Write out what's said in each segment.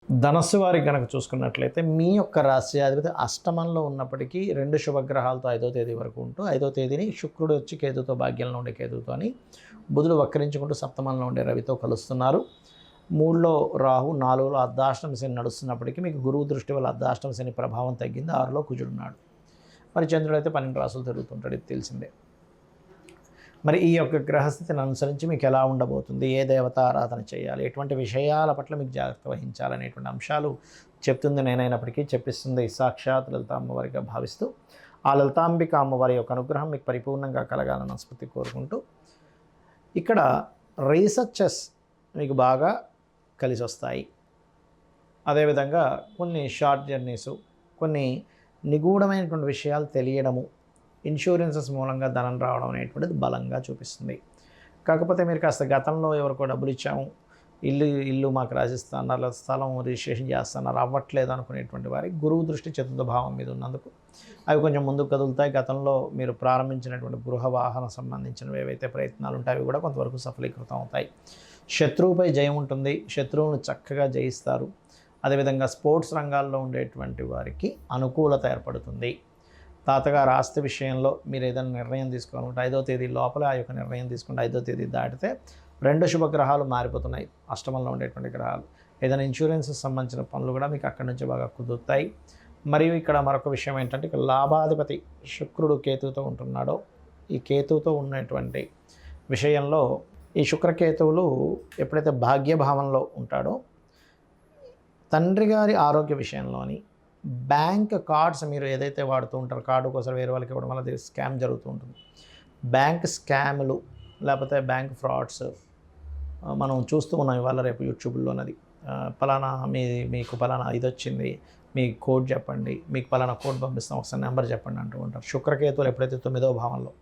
ధనస్సు వారికి కనుక చూసుకున్నట్లయితే మీ యొక్క రాశ్యాధిపతి అష్టమంలో ఉన్నప్పటికీ 2 శుభగ్రహాలతో 5వ తేదీ వరకు ఉంటూ 5వ తేదీని శుక్రుడు వచ్చి కేతుతో భాగ్యంలో ఉండే కేతుతో అని బుధుడు వక్రించుకుంటూ సప్తమంలో ఉండే రవితో కలుస్తున్నారు. 3లో రాహు, 4లో అర్ధాష్టమ శని నడుస్తున్నప్పటికీ మీకు గురువు దృష్టి వల్ల అర్ధాష్టమ శని ప్రభావం తగ్గింది. 6లో కుజుడున్నాడు. మరి చంద్రుడు అయితే 12 రాసులు తిరుగుతుంటాడు, ఇది తెలిసిందే. మరి ఈ యొక్క గ్రహస్థితిని అనుసరించి మీకు ఎలా ఉండబోతుంది, ఏ దేవత ఆరాధన చేయాలి, ఎటువంటి విషయాల పట్ల మీకు జాగ్రత్త వహించాలనేటువంటి అంశాలు చెప్తుంది నేనైనప్పటికీ చెప్పిస్తుంది సాక్షాత్ లలిత అమ్మవారిగా భావిస్తూ ఆ లలితాంబిక అమ్మవారి యొక్క అనుగ్రహం మీకు పరిపూర్ణంగా కలగాలని మనస్ఫూర్తి కోరుకుంటూ ఇక్కడ రీసెర్చెస్ మీకు బాగా కలిసి వస్తాయి. అదేవిధంగా కొన్ని షార్ట్ జర్నీసు, కొన్ని నిగూఢమైనటువంటి విషయాలు తెలియడము, ఇన్సూరెన్సెస్ మూలంగా ధనం రావడం అనేటువంటిది బలంగా చూపిస్తుంది. కాకపోతే మీరు కాస్త గతంలో ఎవరికో డబ్బులు ఇచ్చాము, ఇల్లు మాకు రాసిస్తున్నారు, లేదా స్థలం రిజిస్ట్రేషన్ చేస్తున్నారు, అవ్వట్లేదు అనుకునేటువంటి వారికి గురువు దృష్టి చతుర్థ భావం మీద ఉన్నందుకు అవి కొంచెం ముందుకు కదులుతాయి. గతంలో మీరు ప్రారంభించినటువంటి గృహ వాహన సంబంధించినవి ఏవైతే ప్రయత్నాలు ఉంటాయి అవి కూడా కొంతవరకు సఫలీకృతం అవుతాయి. శత్రువుపై జయం ఉంటుంది, శత్రువును చక్కగా జయిస్తారు. అదేవిధంగా స్పోర్ట్స్ రంగాల్లో ఉండేటువంటి వారికి అనుకూలత ఏర్పడుతుంది. తాతగారు ఆస్తి విషయంలో మీరు ఏదైనా నిర్ణయం తీసుకోవాలంటే 5వ తేదీ లోపల ఆ యొక్క నిర్ణయం తీసుకుంటే 5వ తేదీ దాటితే 2 శుభగ్రహాలు మారిపోతున్నాయి, అష్టమంలో ఉండేటువంటి గ్రహాలు. ఏదైనా ఇన్సూరెన్స్కి సంబంధించిన పనులు కూడా మీకు అక్కడి నుంచి బాగా కుదురుతాయి. మరియు ఇక్కడ మరొక విషయం ఏంటంటే ఇక్కడ లాభాధిపతి శుక్రుడు కేతువుతో ఉంటున్నాడో, ఈ కేతువుతో ఉన్నటువంటి విషయంలో ఈ శుక్రకేతువులు ఎప్పుడైతే భాగ్యభావంలో ఉంటాడో తండ్రి గారి ఆరోగ్య విషయంలోని, బ్యాంక్ కార్డ్స్ మీరు ఏదైతే వాడుతూ ఉంటారో కార్డు కోసం వేరే వాళ్ళకి ఇవ్వడం వల్ల అది స్కామ్ జరుగుతూ ఉంటుంది. బ్యాంక్ స్కామ్లు లేకపోతే బ్యాంక్ ఫ్రాడ్స్ మనం చూస్తూ ఉన్నాం ఇవాళ రేపు యూట్యూబ్లోనది. పలానా మీకు పలానా ఇది వచ్చింది, మీ కోడ్ చెప్పండి, మీకు పలానా కోడ్ పంపిస్తాం, ఒకసారి నెంబర్ చెప్పండి అంటూ ఉంటారు. శుక్రకేతువులు ఎప్పుడైతే 9వ భావంలో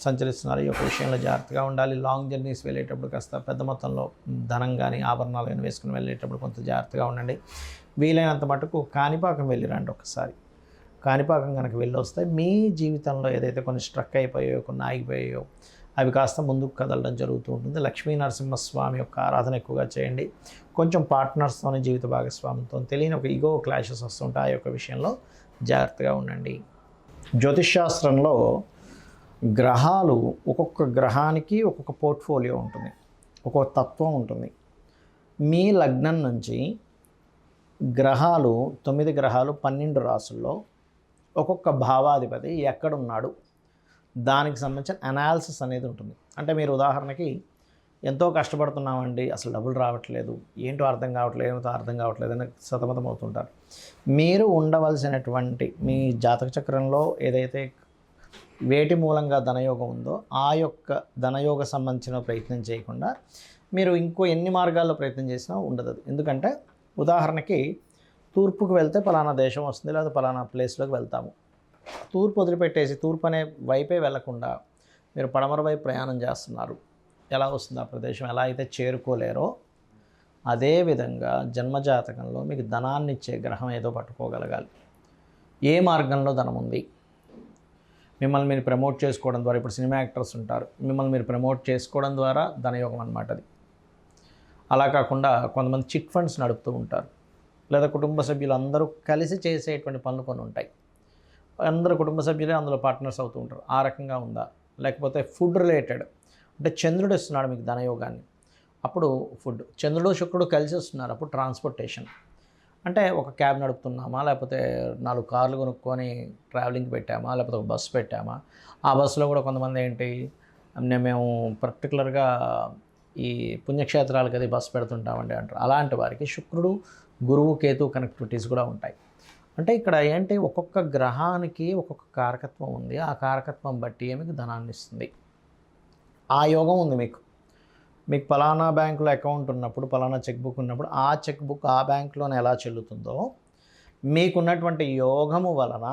సంచరిస్తున్నారో ఈ యొక్క విషయంలో జాగ్రత్తగా ఉండాలి. లాంగ్ జర్నీస్ వెళ్ళేటప్పుడు కాస్త పెద్ద మొత్తంలో ధనం కానీ ఆభరణాలు కానీ వేసుకుని వెళ్ళేటప్పుడు కొంత జాగ్రత్తగా ఉండండి. వీలైనంత మటుకు కాణిపాకం వెళ్ళిరండి ఒకసారి. కాణిపాకం కనుక వెళ్ళి వస్తే మీ జీవితంలో ఏదైతే కొన్ని స్ట్రక్ అయిపోయాయో, కొన్ని ఆగిపోయాయో అవి కాస్త ముందుకు కదలడం జరుగుతూ ఉంటుంది. లక్ష్మీ నరసింహస్వామి యొక్క ఆరాధన ఎక్కువగా చేయండి. కొంచెం పార్ట్నర్స్తోనే జీవిత భాగస్వామితో తెలియని ఒక ఈగో క్లాషెస్ వస్తుంటాయి, ఆ యొక్క విషయంలో జాగ్రత్తగా ఉండండి. జ్యోతిష్శాస్త్రంలో గ్రహాలు ఒక్కొక్క గ్రహానికి ఒక్కొక్క పోర్ట్ఫోలియో ఉంటుంది, ఒక్కొక్క తత్వం ఉంటుంది. మీ లగ్నం నుంచి గ్రహాలు 9 గ్రహాలు 12 రాసుల్లో ఒక్కొక్క భావాధిపతి ఎక్కడున్నాడు దానికి సంబంధించిన అనాలిసిస్ అనేది ఉంటుంది. అంటే మీరు ఉదాహరణకి ఎంతో కష్టపడుతున్నామండి, అసలు డబ్బులు రావట్లేదు, ఏంటో అర్థం కావట్లేదు, ఏమిటో అర్థం కావట్లేదు అని సతమతం అవుతుంటారు. మీరు ఉండవలసినటువంటి మీ జాతక చక్రంలో ఏదైతే వేటి మూలంగా ధనయోగం ఉందో ఆ యొక్క ధనయోగ సంబంధించిన ప్రయత్నం చేయకుండా మీరు ఇంకో ఎన్ని మార్గాల్లో ప్రయత్నం చేసినా ఉండదు. ఎందుకంటే ఉదాహరణకి తూర్పుకు వెళ్తే పలానా దేశం వస్తుంది, లేదా పలానా ప్లేస్లోకి వెళ్తాము. తూర్పు వదిలిపెట్టేసి తూర్పు అనే వైపే వెళ్లకుండా మీరు పడమర వైపు ప్రయాణం చేస్తున్నారు. ఎలా వస్తుంది ఆ ప్రదేశం, ఎలా అయితే చేరుకోలేరో అదేవిధంగా జన్మజాతకంలో మీకు ధనాన్ని ఇచ్చే గ్రహం ఏదో పట్టుకోగలగాలి. ఏ మార్గంలో ధనం ఉంది, మిమ్మల్ని మీరు ప్రమోట్ చేసుకోవడం ద్వారా, ఇప్పుడు సినిమా యాక్టర్స్ ఉంటారు, మిమ్మల్ని మీరు ప్రమోట్ చేసుకోవడం ద్వారా ధనయోగం అన్నమాట అది. అలా కాకుండా కొంతమంది చిట్ ఫండ్స్ నడుపుతూ ఉంటారు, లేదా కుటుంబ సభ్యులు అందరూ కలిసి చేసేటువంటి పనులు కొన్ని ఉంటాయి, అందరూ కుటుంబ సభ్యులే అందులో పార్ట్నర్స్ అవుతూ ఉంటారు. ఆ రకంగా ఉందా? లేకపోతే ఫుడ్ రిలేటెడ్, అంటే చంద్రుడు ఇస్తున్నాడు మీకు ధనయోగాన్ని, అప్పుడు ఫుడ్, చంద్రుడు శుక్రుడు కలిసి వస్తున్నారు, అప్పుడు ట్రాన్స్పోర్టేషన్, అంటే ఒక క్యాబ్ నడుపుతున్నామా, లేకపోతే 4 కార్లు కొనుక్కొని ట్రావెలింగ్కి పెట్టామా, లేకపోతే ఒక బస్సు పెట్టామా, ఆ బస్సులో కూడా కొంతమంది ఏంటి మేము పర్టికులర్గా ఈ పుణ్యక్షేత్రాలకు అది బస్సు పెడుతుంటామండి అంటారు. అలాంటి వారికి శుక్రుడు గురువు కేతు కనెక్టివిటీస్ కూడా ఉంటాయి. అంటే ఇక్కడ ఏంటి ఒక్కొక్క గ్రహానికి ఒక్కొక్క కారకత్వం ఉంది, ఆ కారకత్వం బట్టి మీకు ధనాన్ని ఇస్తుంది. ఆ యోగం ఉంది మీకు పలానా బ్యాంకులో అకౌంట్ ఉన్నప్పుడు, పలానా చెక్ బుక్ ఉన్నప్పుడు ఆ చెక్ బుక్ ఆ బ్యాంకులోనే ఎలా చెల్లుతుందో మీకున్నటువంటి యోగము వలన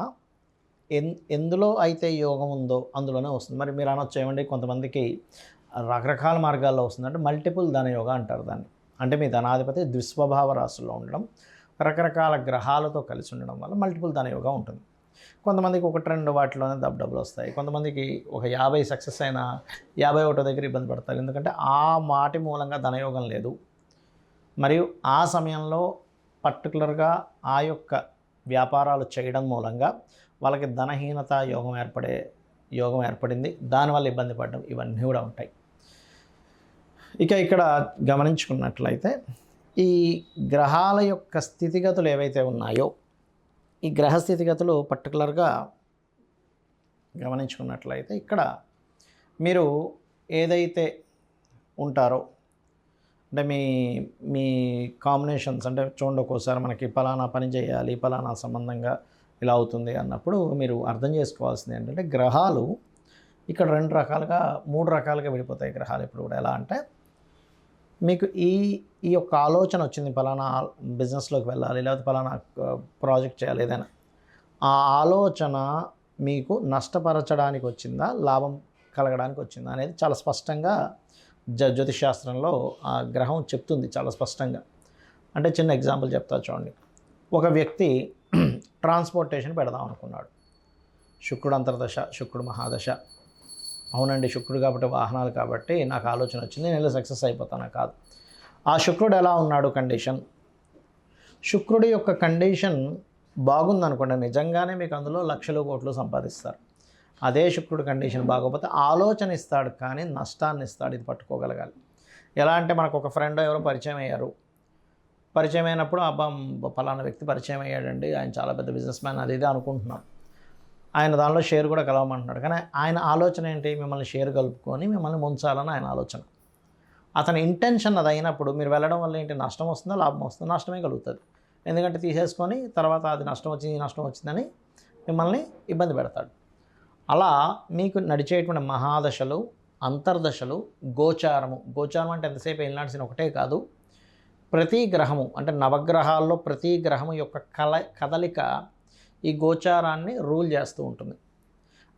ఎందులో అయితే యోగం ఉందో అందులోనే వస్తుంది. మరి మీరు అనొచ్చు ఏమండి కొంతమందికి రకరకాల మార్గాల్లో వస్తుంది అంటే మల్టిపుల్ ధనయోగం అంటారు దాన్ని. అంటే మీ ధనాధిపతి ద్విస్వభావ రాశుల్లో ఉండడం, రకరకాల గ్రహాలతో కలిసి ఉండడం వల్ల మల్టిపుల్ ధనయోగం ఉంటుంది. కొంతమందికి 1-2 వాటిలోనే డబ్బులు వస్తాయి, కొంతమందికి ఒక 50 సక్సెస్ అయినా 51 దగ్గర ఇబ్బంది పడతారు. ఎందుకంటే ఆ మాటి మూలంగా ధనయోగం లేదు, మరియు ఆ సమయంలో పర్టికులర్గా ఆ యొక్క వ్యాపారాలు చేయడం మూలంగా వాళ్ళకి ధనహీనత యోగం ఏర్పడింది, దానివల్ల ఇబ్బంది పడడం, ఇవన్నీ కూడా ఉంటాయి. ఇక ఇక్కడ గమనించుకున్నట్లయితే ఈ గ్రహాల యొక్క స్థితిగతులు ఏవైతే ఉన్నాయో, ఈ గ్రహ స్థితిగతులు పర్టికులర్గా గమనించుకున్నట్లయితే ఇక్కడ మీరు ఏదైతే ఉంటారో అంటే మీ మీ కాంబినేషన్స్ అంటే చూడండి, ఒక్కోసారి మనకి పలానా పని చేయాలి, పలానా సంబంధంగా ఇలా అవుతుంది అన్నప్పుడు మీరు అర్థం చేసుకోవాల్సింది ఏంటంటే గ్రహాలు ఇక్కడ 3 రకాలుగా విడిపోతాయి గ్రహాలు. ఇప్పుడు కూడా ఎలా అంటే మీకు ఈ యొక్క ఆలోచన వచ్చింది, పలానా బిజినెస్లోకి వెళ్ళాలి, లేకపోతే పలానా ప్రాజెక్ట్ చేయాలి, ఏదైనా ఆ ఆలోచన మీకు నష్టపరచడానికి వచ్చిందా, లాభం కలగడానికి వచ్చిందా అనేది చాలా స్పష్టంగా జ్యోతిష్ శాస్త్రంలో ఆ గ్రహం చెప్తుంది చాలా స్పష్టంగా. అంటే చిన్న ఎగ్జాంపుల్ చెప్తా చూడండి. ఒక వ్యక్తి ట్రాన్స్పోర్టేషన్ పెడదాం అనుకున్నాడు. శుక్రుడు అంతర్దశ, శుక్రుడు మహాదశ. అవునండి, శుక్రుడు కాబట్టి వాహనాలు కాబట్టి నాకు ఆలోచన వచ్చింది, నేను సక్సెస్ అయిపోతానా? కాదు. ఆ శుక్రుడు ఎలా ఉన్నాడు కండిషన్, శుక్రుడి యొక్క కండిషన్ బాగుందనుకోండి, నిజంగానే మీకు అందులో లక్షలు కోట్లు సంపాదిస్తారు. అదే శుక్రుడు కండిషన్ బాగోకపోతే ఆలోచన ఇస్తాడు కానీ నష్టాన్ని ఇస్తాడు. ఇది పట్టుకోగలగాలి. ఎలా అంటే మనకు ఒక ఫ్రెండ్ ఎవరో పరిచయం అయ్యారు, పరిచయం అయినప్పుడు పలానా వ్యక్తి పరిచయం అయ్యాడండి, ఆయన చాలా పెద్ద బిజినెస్ మ్యాన్, అది ఇది అనుకుంటున్నాం. ఆయన దానిలో షేర్ కూడా కలవమంటున్నాడు, కానీ ఆయన ఆలోచన ఏంటి, మిమ్మల్ని షేర్ కలుపుకొని మిమ్మల్ని ముంచాలని ఆయన ఆలోచన. అతని ఇంటెన్షన్ అది అయినప్పుడు మీరు వెళ్ళడం వల్ల ఏంటి, నష్టం వస్తుందా లాభం వస్తుందా? నష్టమే కలుగుతుంది. ఎందుకంటే తీసేసుకొని తర్వాత అది నష్టం వచ్చిందని మిమ్మల్ని ఇబ్బంది పెడతాడు. అలా మీకు నడిచేటువంటి మహాదశలు, అంతర్దశలు, గోచారం అంటే ఎంతసేపు వెళ్ళాల్సిన ఒకటే కాదు, ప్రతి గ్రహము అంటే నవగ్రహాల్లో ప్రతి గ్రహము యొక్క కదలిక ఈ గోచారాన్ని రూల్ చేస్తూ ఉంటుంది.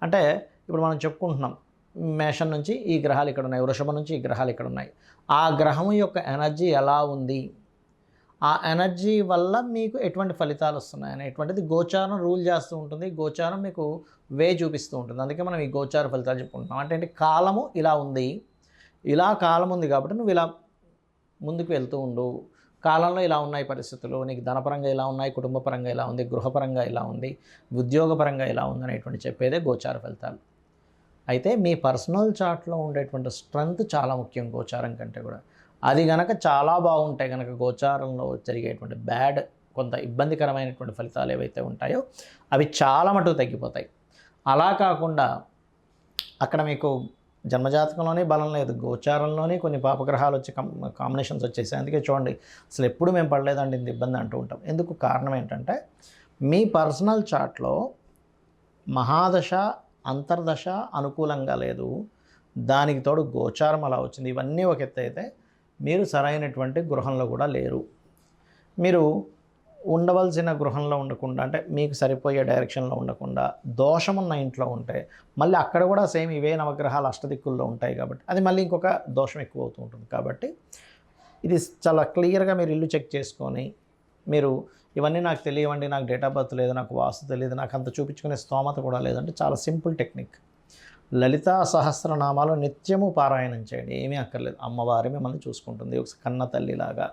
అంటే ఇప్పుడు మనం చెప్పుకుంటున్నాం, మేషం నుంచి ఈ గ్రహాలు ఇక్కడ ఉన్నాయి, వృషభం నుంచి ఈ గ్రహాలు ఇక్కడ ఉన్నాయి. ఆ గ్రహం యొక్క ఎనర్జీ ఎలా ఉంది, ఆ ఎనర్జీ వల్ల మీకు ఎటువంటి ఫలితాలు వస్తున్నాయి అనేటువంటిది గోచారం రూల్ చేస్తూ ఉంటుంది. గోచారం మీకు చూపిస్తూ ఉంటుంది. అందుకే మనం ఈ గోచార ఫలితాలు చెప్పుకుంటున్నాం. అంటే కాలము ఇలా ఉంది, కాలం ఉంది కాబట్టి నువ్వు ఇలా ముందుకు వెళ్తూ ఉండు, కాలంలో ఇలా ఉన్నాయి పరిస్థితులు, నీకు ధనపరంగా ఇలా ఉన్నాయి, కుటుంబపరంగా ఇలా ఉంది, గృహపరంగా ఇలా ఉంది, ఉద్యోగపరంగా ఇలా ఉంది అనేటువంటి చెప్పేదే గోచార ఫలితాలు. అయితే మీ పర్సనల్ చార్ట్లో ఉండేటువంటి స్ట్రెంగ్త్ చాలా ముఖ్యం గోచారం కంటే కూడా. అది కనుక చాలా బాగుంటాయి కనుక గోచారంలో జరిగేటువంటి కొంత ఇబ్బందికరమైనటువంటి ఫలితాలు ఏవైతే ఉంటాయో అవి చాలా మటుకు తగ్గిపోతాయి. అలా కాకుండా అక్కడ మీకు జన్మజాతకంలోనే బలం లేదు, గోచారంలోనే కొన్ని పాపగ్రహాలు వచ్చి కాంబినేషన్స్ వచ్చేసాయి. అందుకే చూడండి, అసలు ఎప్పుడు మేము పడలేదండి ఇంత ఇబ్బంది అంటూ ఉంటాం. ఎందుకు కారణం ఏంటంటే మీ పర్సనల్ చార్ట్లో మహాదశ, అంతర్దశ అనుకూలంగా లేదు, దానికి తోడు గోచారం అలా వచ్చింది. ఇవన్నీ ఒక ఎత్తు అయితే మీరు సరైనటువంటి గృహంలో కూడా లేరు. మీరు ఉండవలసిన గృహంలో ఉండకుండా, అంటే మీకు సరిపోయే డైరెక్షన్లో ఉండకుండా దోషమున్న ఇంట్లో ఉంటే మళ్ళీ అక్కడ కూడా సేమ్ ఇవే నవగ్రహాలు అష్టదిక్కుల్లో ఉంటాయి కాబట్టి అది మళ్ళీ ఇంకొక దోషం ఎక్కువ అవుతూ ఉంటుంది. కాబట్టి ఇది చాలా క్లియర్గా మీరు ఇల్లు చెక్ చేసుకొని, మీరు ఇవన్నీ నాకు తెలియవండి, నాకు డేట్ ఆఫ్ బర్త్ లేదు, నాకు వాస్తు తెలియదు, నాకు అంత చూపించుకునే స్తోమత కూడా లేదంటే చాలా సింపుల్ టెక్నిక్. లలితా సహస్రనామాలు నిత్యము పారాయణం చేయండి, ఏమీ అక్కర్లేదు. అమ్మవారి మిమ్మల్ని చూసుకుంటుంది, ఒక కన్న తల్లిలాగా.